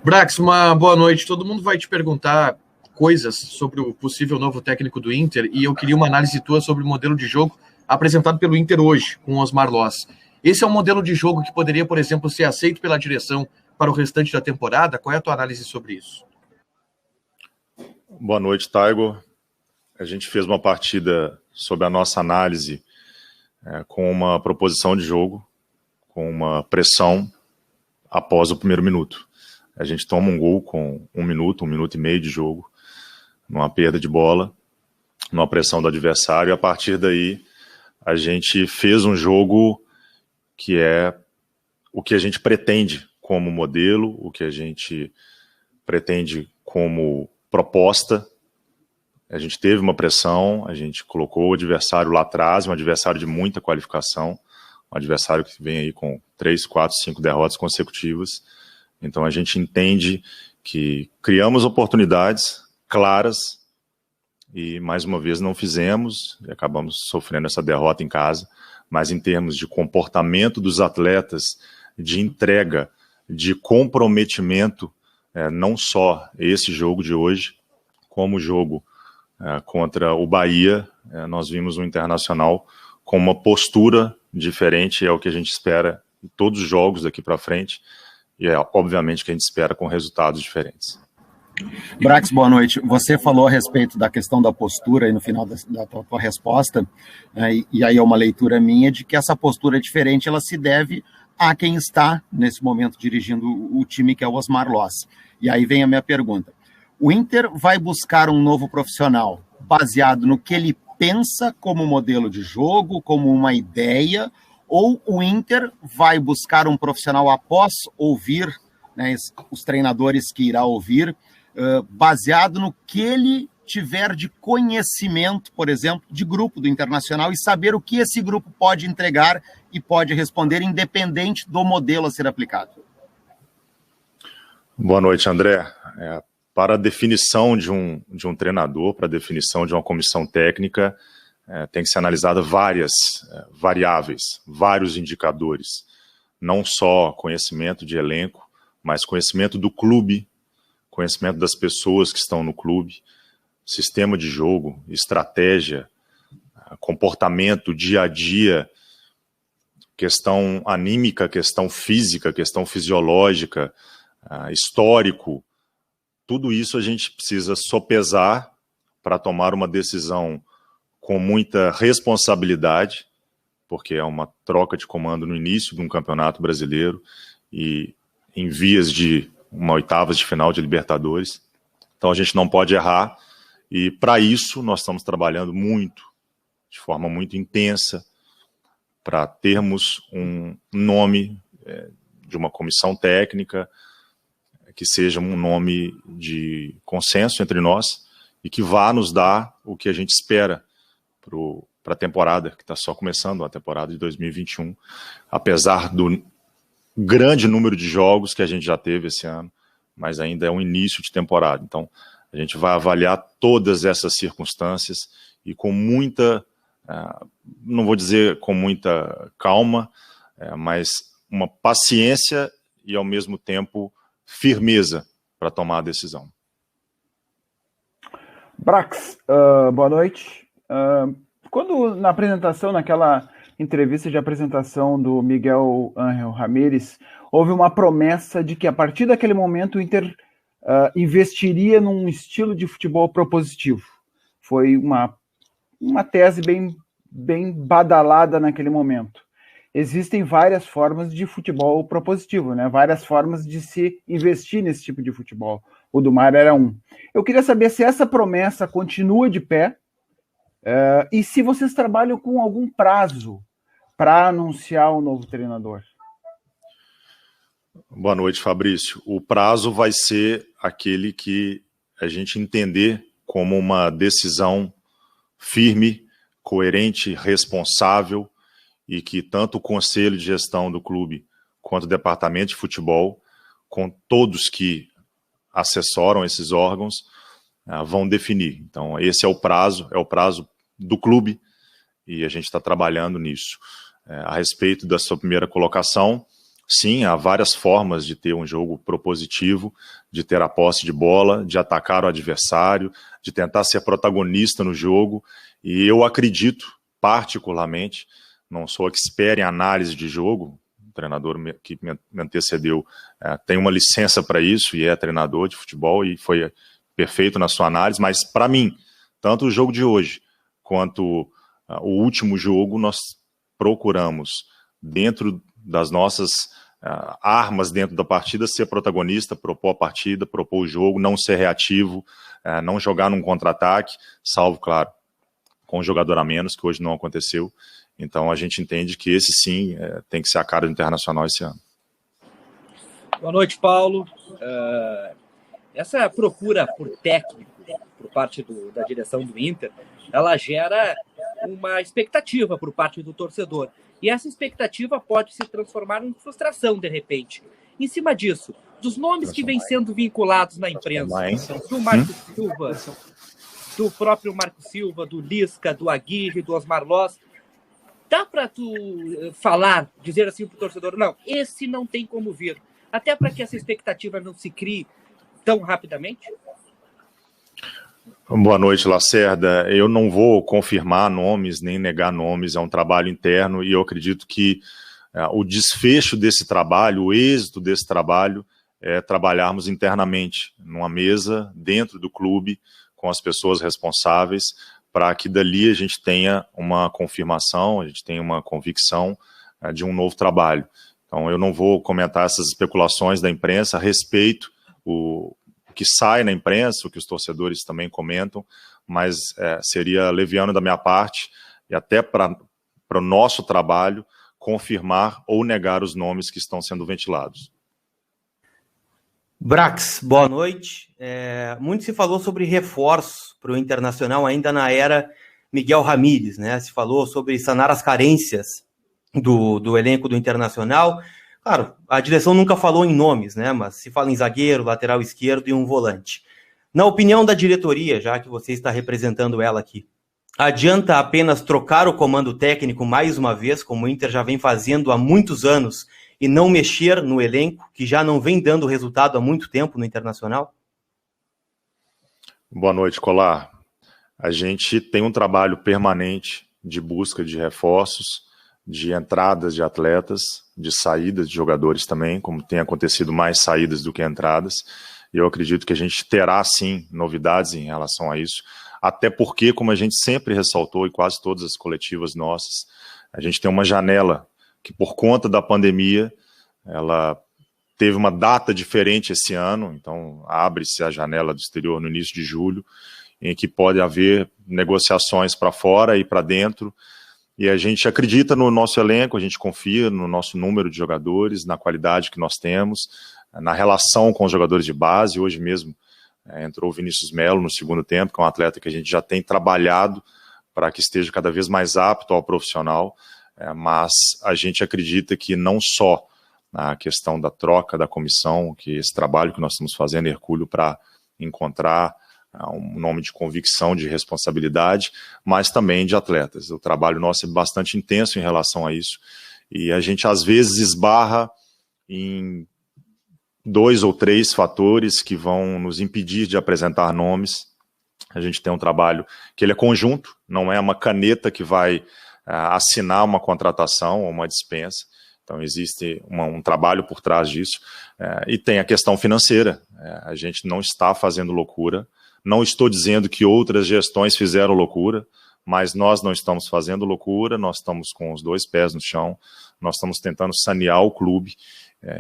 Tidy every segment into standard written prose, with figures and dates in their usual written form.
Brax, uma boa noite. Todo mundo vai te perguntar coisas sobre o possível novo técnico do Inter e eu queria uma análise tua sobre o modelo de jogo apresentado pelo Inter hoje, com o Osmar Loss. Esse é um modelo de jogo que poderia, por exemplo, ser aceito pela direção para o restante da temporada? Qual é a tua análise sobre isso? Boa noite, Taigo. A gente fez uma partida sob a nossa análise com uma proposição de jogo, com uma pressão após o primeiro minuto. A gente toma um gol com um minuto e meio de jogo, numa perda de bola, numa pressão do adversário, e a partir daí a gente fez um jogo que é o que a gente pretende como modelo, o que a gente pretende como proposta. A gente teve uma pressão, a gente colocou o adversário lá atrás, um adversário de muita qualificação, um adversário que vem aí com 3, 4, 5 derrotas consecutivas. Então a gente entende que criamos oportunidades claras e mais uma vez não fizemos e acabamos sofrendo essa derrota em casa, mas em termos de comportamento dos atletas, de entrega, de comprometimento, não só esse jogo de hoje, como o jogo contra o Bahia, nós vimos um Internacional com uma postura diferente, é o que a gente espera em todos os jogos daqui para frente, e é obviamente que a gente espera com resultados diferentes. Brax, boa noite. Você falou a respeito da questão da postura aí no final da tua resposta, e aí é uma leitura minha de que essa postura diferente, ela se deve a quem está nesse momento dirigindo o time, que é o Osmar Loss. E aí vem a minha pergunta. O Inter vai buscar um novo profissional baseado no que ele pensa como modelo de jogo, como uma ideia, ou o Inter vai buscar um profissional após ouvir, né, os treinadores que irá ouvir, baseado no que ele tiver de conhecimento, por exemplo, de grupo do Internacional e saber o que esse grupo pode entregar e pode responder independente do modelo a ser aplicado? Boa noite, André. Para a definição de um treinador, para a definição de uma comissão técnica, tem que ser analisada várias variáveis, vários indicadores. Não só conhecimento de elenco, mas conhecimento do clube, conhecimento das pessoas que estão no clube, sistema de jogo, estratégia, comportamento, dia a dia, questão anímica, questão física, questão fisiológica, histórico. Tudo isso a gente precisa sopesar para tomar uma decisão com muita responsabilidade, porque é uma troca de comando no início de um campeonato brasileiro e em vias de uma oitavas de final de Libertadores. Então a gente não pode errar e para isso nós estamos trabalhando muito, de forma muito intensa, para termos um nome de uma comissão técnica que seja um nome de consenso entre nós e que vá nos dar o que a gente espera para a temporada, que está só começando, a temporada de 2021, apesar do grande número de jogos que a gente já teve esse ano, mas ainda é um início de temporada. Então, a gente vai avaliar todas essas circunstâncias e com muita, não vou dizer com muita calma, mas uma paciência e, ao mesmo tempo, firmeza para tomar a decisão. Brax, boa noite. Quando na apresentação, naquela entrevista de apresentação do Miguel Ángel Ramírez, houve uma promessa de que a partir daquele momento o Inter investiria num estilo de futebol propositivo. Foi uma tese bem badalada naquele momento. Existem várias formas de futebol propositivo, né? Várias formas de se investir nesse tipo de futebol. O do Mar era um. Eu queria saber se essa promessa continua de pé e se vocês trabalham com algum prazo para anunciar o novo treinador. Boa noite, Fabrício. O prazo vai ser aquele que a gente entender como uma decisão firme, coerente, responsável, e que tanto o Conselho de Gestão do clube quanto o Departamento de Futebol, com todos que assessoram esses órgãos, vão definir. Então, esse é o prazo do clube, e a gente está trabalhando nisso. A respeito da sua primeira colocação, sim, há várias formas de ter um jogo propositivo, de ter a posse de bola, de atacar o adversário, de tentar ser protagonista no jogo, e eu acredito, particularmente, não sou expert em análise de jogo, o treinador que me antecedeu tem uma licença para isso e é treinador de futebol e foi perfeito na sua análise, mas para mim, tanto o jogo de hoje quanto o último jogo, nós procuramos, dentro das nossas armas dentro da partida, ser protagonista, propor a partida, propor o jogo, não ser reativo, não jogar num contra-ataque, salvo, claro, com um jogador a menos, que hoje não aconteceu. Então a gente entende que esse sim tem que ser a cara do Internacional esse ano. Boa noite, Paulo. Essa procura por técnico por parte da direção do Inter, ela gera uma expectativa por parte do torcedor. E essa expectativa pode se transformar em frustração, de repente. Em cima disso, dos nomes que vêm sendo vinculados na imprensa, do Marco Silva, do próprio Marco Silva, do Lisca, do Aguirre, do Osmar Loz, dá para tu falar, dizer assim para o torcedor, não, esse não tem como vir, até para que essa expectativa não se crie tão rapidamente? Boa noite, Lacerda. Eu não vou confirmar nomes, nem negar nomes, é um trabalho interno e eu acredito que o desfecho desse trabalho, o êxito desse trabalho é trabalharmos internamente, numa mesa, dentro do clube, com as pessoas responsáveis, para que dali a gente tenha uma confirmação, a gente tenha uma convicção de um novo trabalho. Então eu não vou comentar essas especulações da imprensa, respeito o que sai na imprensa, o que os torcedores também comentam, mas seria leviano da minha parte, e até para o nosso trabalho, confirmar ou negar os nomes que estão sendo ventilados. Brax, boa noite. Muito se falou sobre reforço para o Internacional ainda na era Miguel Ramírez, né? Se falou sobre sanar as carências do elenco do Internacional. Claro, a direção nunca falou em nomes, né? Mas se fala em zagueiro, lateral esquerdo e um volante. Na opinião da diretoria, já que você está representando ela aqui, adianta apenas trocar o comando técnico mais uma vez, como o Inter já vem fazendo há muitos anos, e não mexer no elenco, que já não vem dando resultado há muito tempo no Internacional? Boa noite, Colar. A gente tem um trabalho permanente de busca de reforços, de entradas de atletas, de saídas de jogadores também, como tem acontecido mais saídas do que entradas, e eu acredito que a gente terá sim novidades em relação a isso, até porque, como a gente sempre ressaltou, e quase todas as coletivas nossas, a gente tem uma janela que por conta da pandemia, ela teve uma data diferente esse ano, então abre-se a janela do exterior no início de julho, em que pode haver negociações para fora e para dentro, e a gente acredita no nosso elenco, a gente confia no nosso número de jogadores, na qualidade que nós temos, na relação com os jogadores de base. Hoje mesmo entrou o Vinícius Melo no segundo tempo, que é um atleta que a gente já tem trabalhado para que esteja cada vez mais apto ao profissional, mas a gente acredita que não só na questão da troca da comissão, que esse trabalho que nós estamos fazendo, Hercúleo, para encontrar um nome de convicção, de responsabilidade, mas também de atletas. O trabalho nosso é bastante intenso em relação a isso, e a gente às vezes esbarra em 2 ou 3 fatores que vão nos impedir de apresentar nomes. A gente tem um trabalho que ele é conjunto, não é uma caneta que vai assinar uma contratação ou uma dispensa. Então existe um trabalho por trás disso, e tem a questão financeira. A gente não está fazendo loucura, não estou dizendo que outras gestões fizeram loucura, mas nós não estamos fazendo loucura, nós estamos com os 2 pés no chão, nós estamos tentando sanear o clube,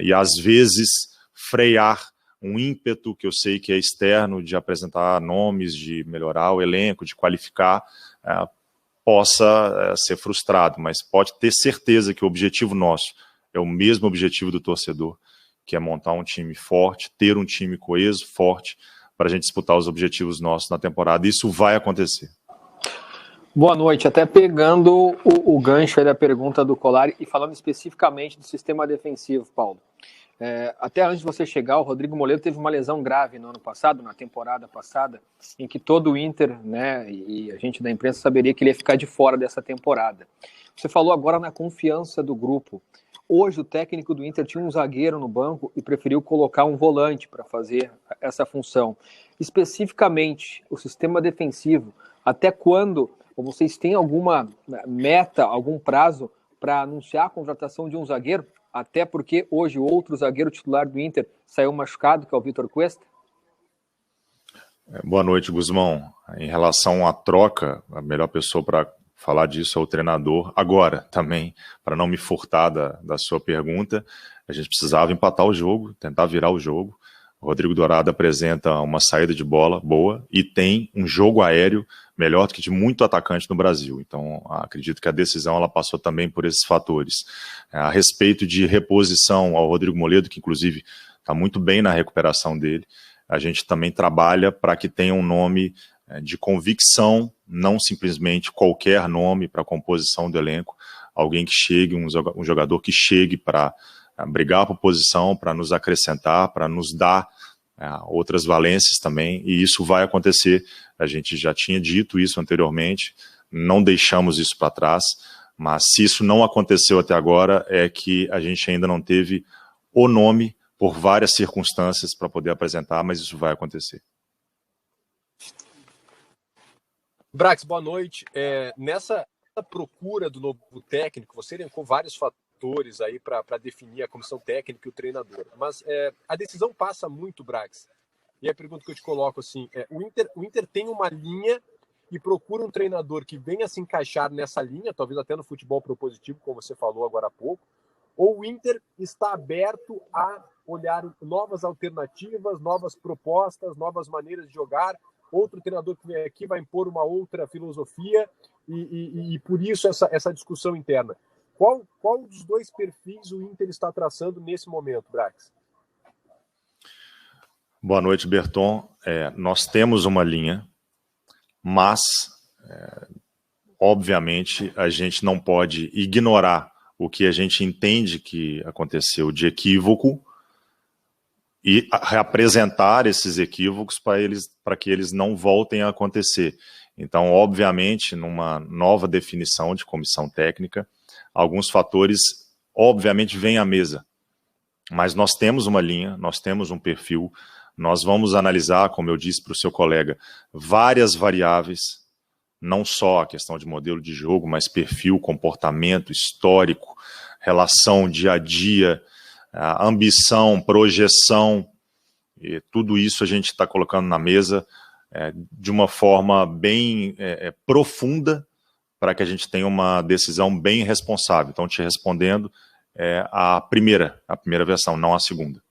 e às vezes frear um ímpeto que eu sei que é externo, de apresentar nomes, de melhorar o elenco, de qualificar, possa ser frustrado, mas pode ter certeza que o objetivo nosso é o mesmo objetivo do torcedor, que é montar um time forte, ter um time coeso, forte, para a gente disputar os objetivos nossos na temporada. Isso vai acontecer. Boa noite. Até pegando o gancho aí da pergunta do Colar e falando especificamente do sistema defensivo, Paulo. Até antes de você chegar, o Rodrigo Moledo teve uma lesão grave no ano passado, na temporada passada, em que todo o Inter, né, e a gente da imprensa saberia que ele ia ficar de fora dessa temporada. Você falou agora na confiança do grupo. Hoje o técnico do Inter tinha um zagueiro no banco e preferiu colocar um volante para fazer essa função. Especificamente, o sistema defensivo, até quando vocês têm alguma meta, algum prazo para anunciar a contratação de um zagueiro? Até porque hoje o outro zagueiro titular do Inter saiu machucado, que é o Vitor Cuesta. Boa noite, Guzmão. Em relação à troca, a melhor pessoa para falar disso é o treinador. Agora, também, para não me furtar da sua pergunta, a gente precisava empatar o jogo, tentar virar o jogo. O Rodrigo Dourado apresenta uma saída de bola boa e tem um jogo aéreo melhor do que de muito atacante no Brasil. Então, acredito que a decisão ela passou também por esses fatores. A respeito de reposição ao Rodrigo Moledo, que inclusive está muito bem na recuperação dele, a gente também trabalha para que tenha um nome de convicção, não simplesmente qualquer nome para a composição do elenco, alguém que chegue, um jogador que chegue para brigar por posição, para nos acrescentar, para nos dar outras valências também, e isso vai acontecer. A gente já tinha dito isso anteriormente, não deixamos isso para trás, mas se isso não aconteceu até agora, é que a gente ainda não teve o nome por várias circunstâncias para poder apresentar, mas isso vai acontecer. Brax, boa noite. Nessa procura do novo técnico, você elencou vários fatores aí para definir a comissão técnica e o treinador, mas a decisão passa muito, Brax. E a pergunta que eu te coloco assim, o Inter tem uma linha e procura um treinador que venha se encaixar nessa linha, talvez até no futebol propositivo, como você falou agora há pouco, ou o Inter está aberto a olhar novas alternativas, novas propostas, novas maneiras de jogar, outro treinador que vem aqui vai impor uma outra filosofia e por isso essa discussão interna. Qual dos dois perfis o Inter está traçando nesse momento, Brax? Boa noite, Berton. Nós temos uma linha, mas, obviamente, a gente não pode ignorar o que a gente entende que aconteceu de equívoco e reapresentar esses equívocos para que eles não voltem a acontecer. Então, obviamente, numa nova definição de comissão técnica, alguns fatores, obviamente, vêm à mesa. Mas nós temos uma linha, nós temos um perfil, nós vamos analisar, como eu disse para o seu colega, várias variáveis, não só a questão de modelo de jogo, mas perfil, comportamento, histórico, relação dia a dia, ambição, projeção, e tudo isso a gente está colocando na mesa de uma forma bem profunda para que a gente tenha uma decisão bem responsável. Então, te respondendo, a primeira versão, não a segunda.